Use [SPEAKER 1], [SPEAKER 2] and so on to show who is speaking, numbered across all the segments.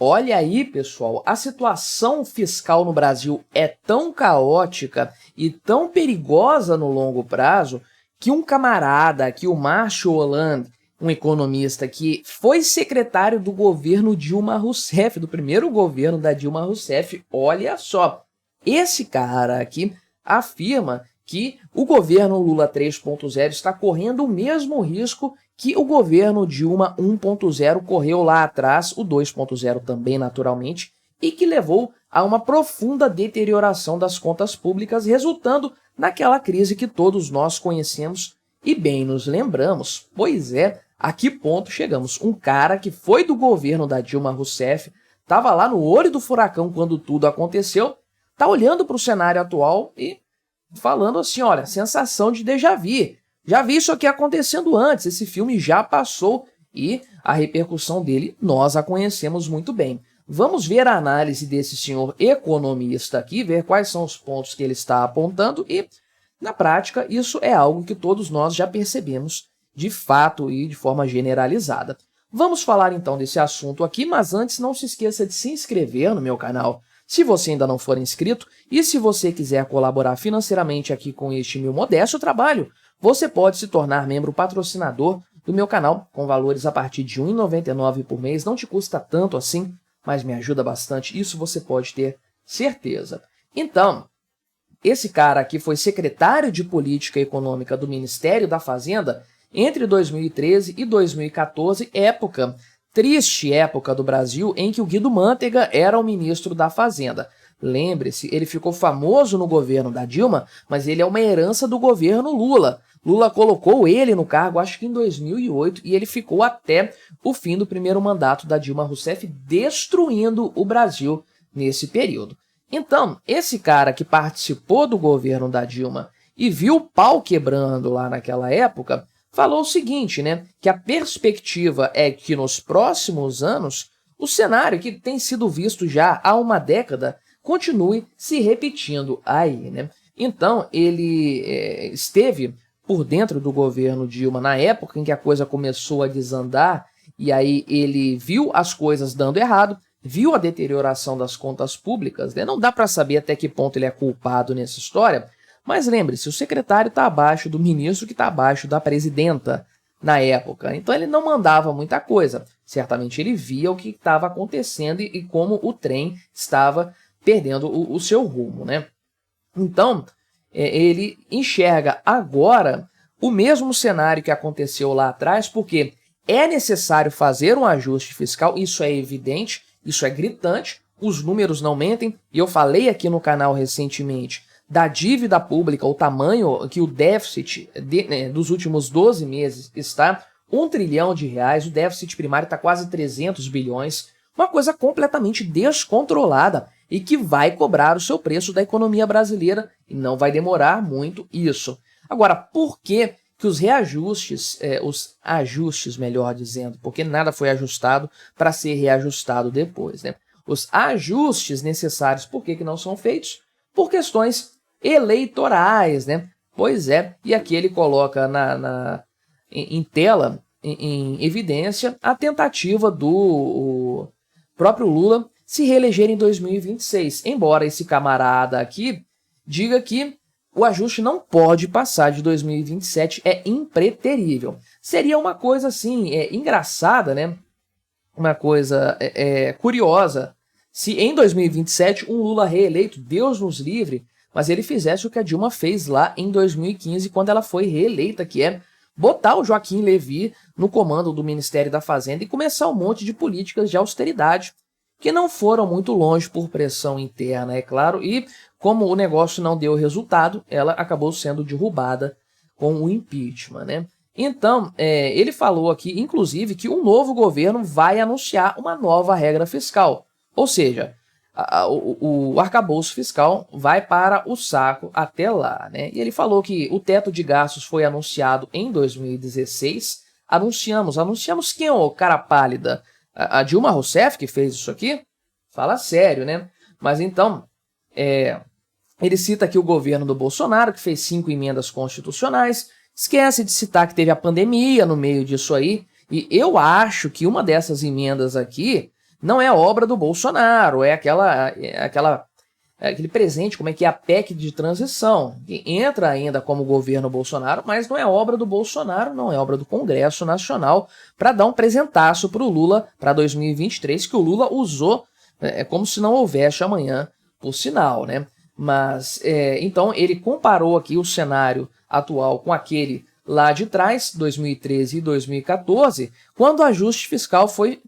[SPEAKER 1] Olha aí, pessoal, a situação fiscal no Brasil é tão caótica e tão perigosa no longo prazo que um camarada aqui, o Márcio Hollande, um economista que foi secretário do governo Dilma Rousseff, do primeiro governo da Dilma Rousseff, olha só, esse cara aqui afirma que o governo Lula 3.0 está correndo o mesmo risco que o governo Dilma 1.0 correu lá atrás, o 2.0 também naturalmente, e que levou a uma profunda deterioração das contas públicas, resultando naquela crise que todos nós conhecemos e bem nos lembramos. Pois é, a que ponto chegamos? Um cara que foi do governo da Dilma Rousseff, estava lá no olho do furacão quando tudo aconteceu, está olhando para o cenário atual e falando assim, olha, sensação de déjà vu. Já vi isso aqui acontecendo antes, esse filme já passou e a repercussão dele nós a conhecemos muito bem. Vamos ver a análise desse senhor economista aqui, ver quais são os pontos que ele está apontando e, na prática, isso é algo que todos nós já percebemos de fato e de forma generalizada. Vamos falar então desse assunto aqui, mas antes não se esqueça de se inscrever no meu canal, se você ainda não for inscrito, e se você quiser colaborar financeiramente aqui com este meu modesto trabalho, você pode se tornar membro patrocinador do meu canal, com valores a partir de R$ 1,99 por mês. Não te custa tanto assim, mas me ajuda bastante, isso você pode ter certeza. Então, esse cara aqui foi secretário de Política Econômica do Ministério da Fazenda entre 2013 e 2014, triste época do Brasil, em que o Guido Mantega era o ministro da Fazenda. Lembre-se, ele ficou famoso no governo da Dilma, mas ele é uma herança do governo Lula. Lula colocou ele no cargo, acho que em 2008, e ele ficou até o fim do primeiro mandato da Dilma Rousseff, destruindo o Brasil nesse período. Então, esse cara que participou do governo da Dilma e viu o pau quebrando lá naquela época, falou o seguinte, né, que a perspectiva é que nos próximos anos, o cenário que tem sido visto já há uma década continue se repetindo aí, né? Então, ele esteve por dentro do governo Dilma na época em que a coisa começou a desandar, e aí ele viu as coisas dando errado, viu a deterioração das contas públicas, né? Não dá para saber até que ponto ele é culpado nessa história, mas lembre-se, o secretário está abaixo do ministro que está abaixo da presidenta na época, então ele não mandava muita coisa. Certamente ele via o que estava acontecendo e como o trem estava perdendo o seu rumo, né? Então, ele enxerga agora o mesmo cenário que aconteceu lá atrás, porque é necessário fazer um ajuste fiscal, isso é evidente, isso é gritante, os números não mentem, e eu falei aqui no canal recentemente da dívida pública, o tamanho que o déficit dos últimos 12 meses está, R$ 1 trilhão, o déficit primário está quase 300 bilhões, uma coisa completamente descontrolada e que vai cobrar o seu preço da economia brasileira e não vai demorar muito isso. Agora, por que os reajustes, os ajustes, melhor dizendo, porque nada foi ajustado para ser reajustado depois, né? Os ajustes necessários, por que não são feitos? Por questões eleitorais, né? Pois é, e aqui ele coloca em tela, em evidência, a tentativa do próprio Lula se reeleger em 2026, embora esse camarada aqui diga que o ajuste não pode passar de 2027, é impreterível. Seria uma coisa assim, engraçada, né? Uma coisa curiosa, se em 2027 um Lula reeleito, Deus nos livre, mas ele fizesse o que a Dilma fez lá em 2015, quando ela foi reeleita, que é botar o Joaquim Levy no comando do Ministério da Fazenda e começar um monte de políticas de austeridade, que não foram muito longe por pressão interna, é claro, e como o negócio não deu resultado, ela acabou sendo derrubada com o impeachment, né? Então, ele falou aqui, inclusive, que um novo governo vai anunciar uma nova regra fiscal, ou seja, o arcabouço fiscal vai para o saco até lá, né? E ele falou que o teto de gastos foi anunciado em 2016, anunciamos quem, ô cara pálida? A Dilma Rousseff que fez isso aqui? Fala sério, né? Mas então, ele cita aqui o governo do Bolsonaro, que fez 5 emendas constitucionais, esquece de citar que teve a pandemia no meio disso aí, e eu acho que uma dessas emendas aqui não é obra do Bolsonaro, é aquele presente, como é que é a PEC de transição, que entra ainda como governo Bolsonaro, mas não é obra do Bolsonaro, não é obra do Congresso Nacional, para dar um presentaço para o Lula para 2023, que o Lula usou como se não houvesse amanhã, por sinal, né? Mas, então, ele comparou aqui o cenário atual com aquele lá de trás, 2013 e 2014, quando o ajuste fiscal foi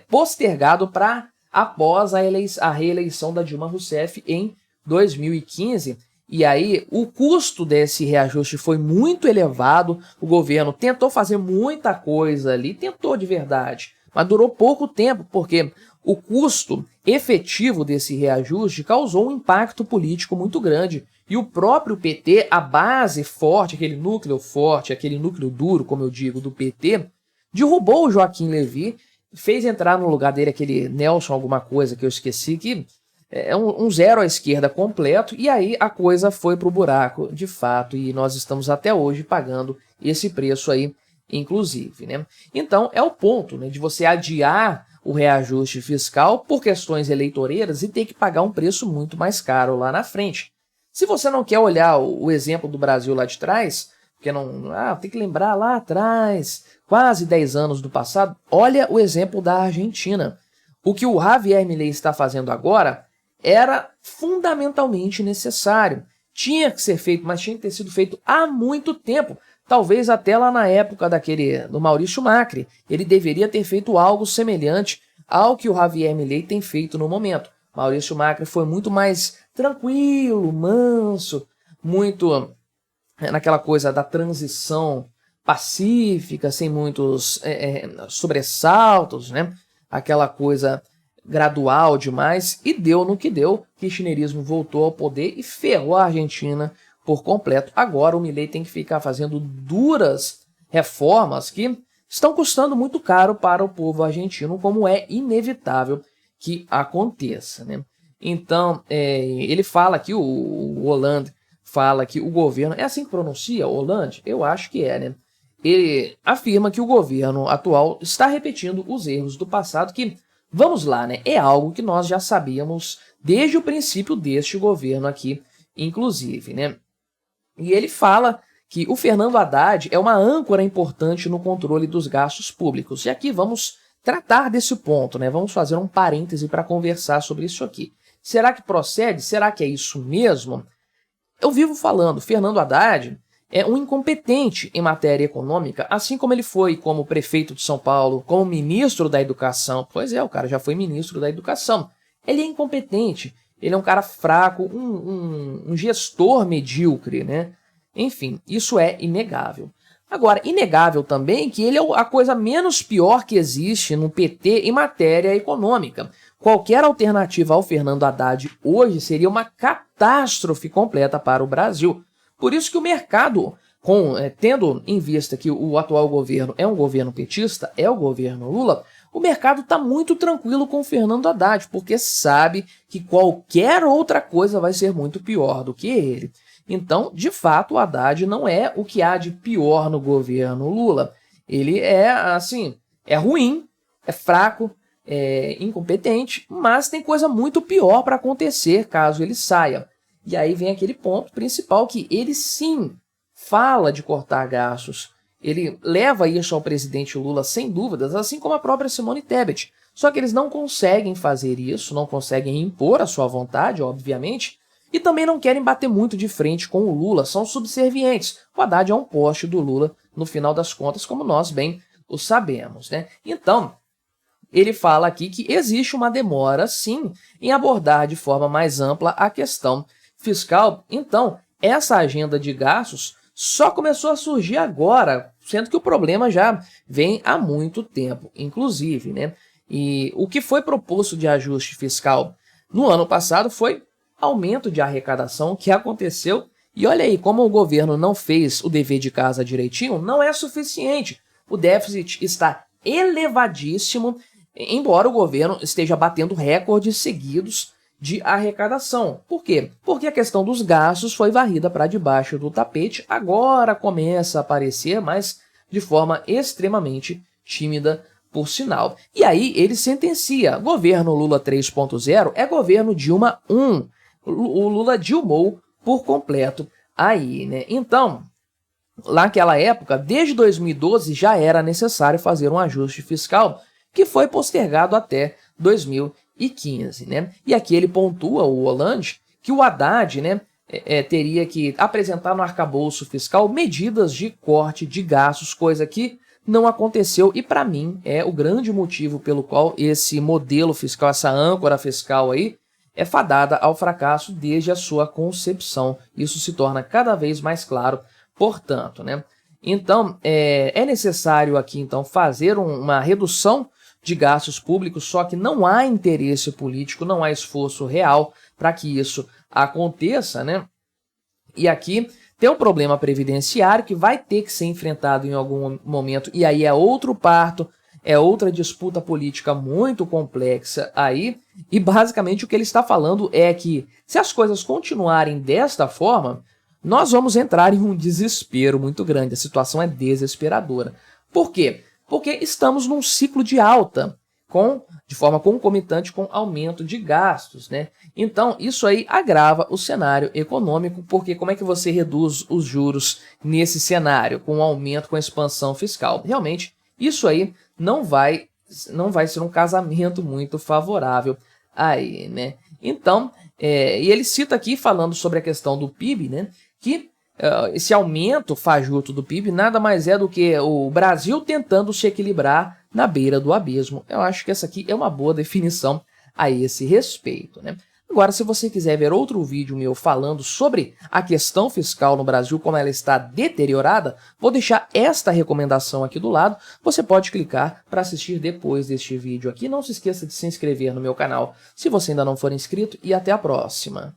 [SPEAKER 1] postergado para após a reeleição da Dilma Rousseff em 2015. E aí o custo desse reajuste foi muito elevado, o governo tentou fazer muita coisa ali, tentou de verdade, mas durou pouco tempo, porque o custo efetivo desse reajuste causou um impacto político muito grande. E o próprio PT, a base forte, aquele núcleo duro, como eu digo, do PT, derrubou o Joaquim Levy, fez entrar no lugar dele aquele Nelson alguma coisa que eu esqueci, que é um zero à esquerda completo, e aí a coisa foi pro buraco, de fato, e nós estamos até hoje pagando esse preço aí, inclusive, né? Então, é o ponto, né, de você adiar o reajuste fiscal por questões eleitoreiras e ter que pagar um preço muito mais caro lá na frente. Se você não quer olhar o exemplo do Brasil lá de trás, porque tem que lembrar lá atrás, quase 10 anos do passado, olha o exemplo da Argentina. O que o Javier Milei está fazendo agora era fundamentalmente necessário. Tinha que ser feito, mas tinha que ter sido feito há muito tempo. Talvez até lá na época do Maurício Macri. Ele deveria ter feito algo semelhante ao que o Javier Milei tem feito no momento. Maurício Macri foi muito mais tranquilo, manso, muito naquela coisa da transição pacífica, sem muitos sobressaltos, né? Aquela coisa gradual demais, e deu no que deu. O kirchnerismo voltou ao poder e ferrou a Argentina por completo. Agora o Milei tem que ficar fazendo duras reformas que estão custando muito caro para o povo argentino, como é inevitável que aconteça, né? Então, ele fala aqui, o Hollande fala que o governo, é assim que pronuncia, Hollande? Eu acho que né? Ele afirma que o governo atual está repetindo os erros do passado, que, vamos lá, né? É algo que nós já sabíamos desde o princípio deste governo aqui, inclusive, né? E ele fala que o Fernando Haddad é uma âncora importante no controle dos gastos públicos. E aqui vamos tratar desse ponto, né? Vamos fazer um parêntese para conversar sobre isso aqui. Será que procede? Será que é isso mesmo? Eu vivo falando, Fernando Haddad é um incompetente em matéria econômica, assim como ele foi como prefeito de São Paulo, como ministro da Educação. Pois é, o cara já foi ministro da Educação. Ele é incompetente, ele é um cara fraco, um gestor medíocre, né? Enfim, isso é inegável. Agora, inegável também que ele é a coisa menos pior que existe no PT em matéria econômica. Qualquer alternativa ao Fernando Haddad hoje seria uma catástrofe completa para o Brasil. Por isso que o mercado, tendo em vista que o atual governo é um governo petista, é o governo Lula, o mercado está muito tranquilo com o Fernando Haddad, porque sabe que qualquer outra coisa vai ser muito pior do que ele. Então, de fato, o Haddad não é o que há de pior no governo Lula. Ele é ruim, é fraco, é incompetente, mas tem coisa muito pior para acontecer caso ele saia. E aí vem aquele ponto principal que ele sim fala de cortar gastos. Ele leva isso ao presidente Lula sem dúvidas, assim como a própria Simone Tebet. Só que eles não conseguem fazer isso, não conseguem impor a sua vontade, obviamente, e também não querem bater muito de frente com o Lula, são subservientes. O Haddad é um poste do Lula, no final das contas, como nós bem o sabemos, né? Então, ele fala aqui que existe uma demora, sim, em abordar de forma mais ampla a questão fiscal. Então, essa agenda de gastos só começou a surgir agora, sendo que o problema já vem há muito tempo, inclusive, né? E o que foi proposto de ajuste fiscal no ano passado foi aumento de arrecadação, que aconteceu, e olha aí, como o governo não fez o dever de casa direitinho, não é suficiente. O déficit está elevadíssimo, embora o governo esteja batendo recordes seguidos de arrecadação. Por quê? Porque a questão dos gastos foi varrida para debaixo do tapete, agora começa a aparecer, mas de forma extremamente tímida, por sinal. E aí ele sentencia, governo Lula 3.0 é governo Dilma 1. O Lula dilmou por completo aí, né? Então, naquela época, desde 2012, já era necessário fazer um ajuste fiscal, que foi postergado até 2015, né? E aqui ele pontua, o Hollande, que o Haddad, né, teria que apresentar no arcabouço fiscal medidas de corte de gastos, coisa que não aconteceu, e para mim é o grande motivo pelo qual esse modelo fiscal, essa âncora fiscal aí, é fadada ao fracasso desde a sua concepção. Isso se torna cada vez mais claro, portanto, né? Então, é necessário aqui, então, fazer uma redução de gastos públicos, só que não há interesse político, não há esforço real para que isso aconteça, né? E aqui tem um problema previdenciário que vai ter que ser enfrentado em algum momento, e aí é outro parto, é outra disputa política muito complexa aí, e basicamente o que ele está falando é que se as coisas continuarem desta forma, nós vamos entrar em um desespero muito grande, a situação é desesperadora. Por quê? Porque estamos num ciclo de alta, de forma concomitante com aumento de gastos, né? Então, isso aí agrava o cenário econômico, porque como é que você reduz os juros nesse cenário, com aumento, com expansão fiscal? Realmente, isso aí não vai ser um casamento muito favorável aí, né? Então, e ele cita aqui, falando sobre a questão do PIB, né, que esse aumento fajuto do PIB nada mais é do que o Brasil tentando se equilibrar na beira do abismo. Eu acho que essa aqui é uma boa definição a esse respeito, né? Agora, se você quiser ver outro vídeo meu falando sobre a questão fiscal no Brasil, como ela está deteriorada, vou deixar esta recomendação aqui do lado. Você pode clicar para assistir depois deste vídeo aqui. Não se esqueça de se inscrever no meu canal se você ainda não for inscrito e até a próxima.